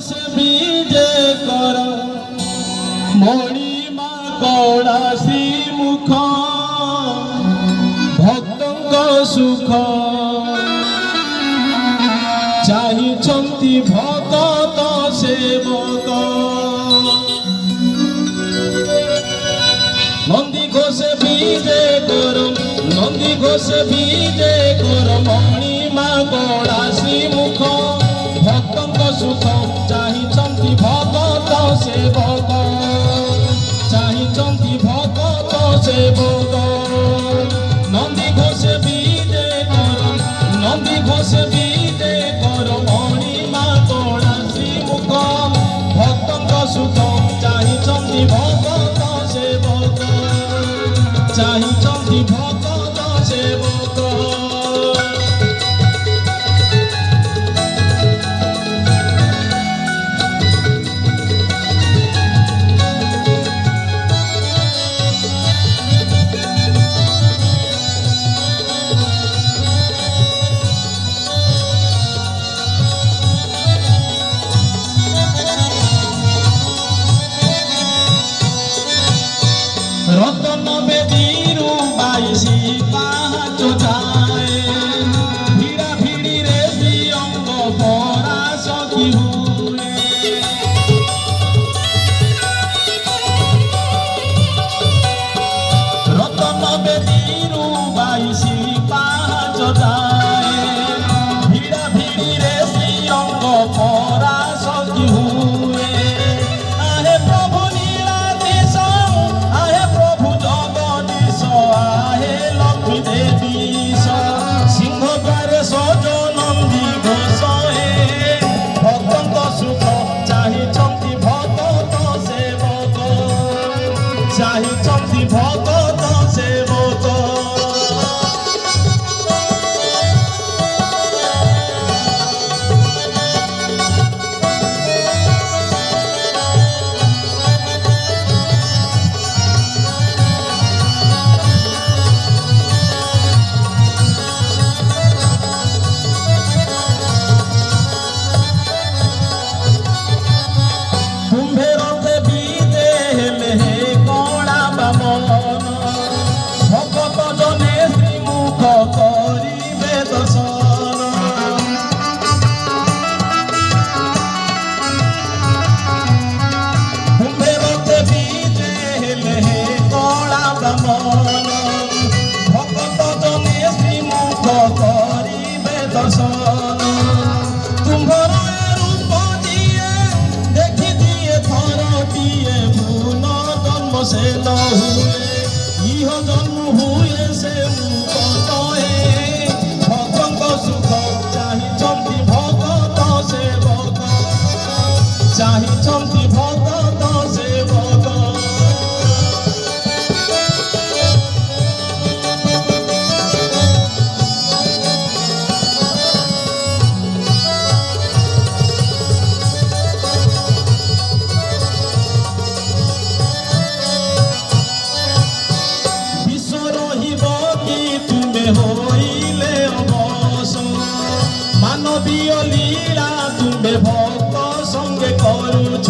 बीजे कर मणिमा कड़ा श्रीमुख भक्त सुख चाहिंती भगत सेवक नंदी घोष बीजे कर नंदी घोष बीजे कर मणिमा कड़ा श्रीमुख भक्त सुख चाहिंती भगत सेवक चाहिंती भगत सेवक नंदी घोष बीजे कर नंदी घोष बीजे कर मणिमा कड़ा श्रीमुख भक्त सुख चाहिंती भगत सेवक चाहिंती भगत सेवक रतन बेदीरू बाईसी पाँच जाए भिड़ा भिड़ी रे अंग भरा सखी हुए रतन बेदीरू बाईसी पाँच जाए भिड़ा भिड़ी रे अंग भरा सखी हुए आहे प्रभु नीलाधीश आहे प्रभु जगदीश आहे लक्ष्मी देवीश सिंह द्वारे सज नंदी घोष हे भक्त सुख चाहिंती भगत सेवक चाहिंती भगत सेवक भगत जने श्रीमुख करिबे दर्शन कुंभेरते बीजे हेले कला ब्राह्मण भगत जने श्रीमुख करिबे दर्शन तुम्हार रूप दिए देखी दिए थर दिए भूल जन्म से न हुए इह जन्म हुए से मुक्त भक्त सुख चाहिंती भगत सेवक चाहिंती भगत सेवक होइले अवस मानवीय लीला तुम्हें भक्त संगे करुछ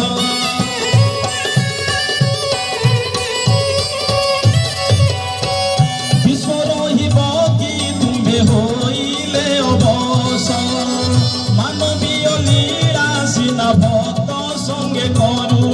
विश्व रहिब कि तुम्हें होइले अवस मानवीय लीला सिना भक्त संगे करुछ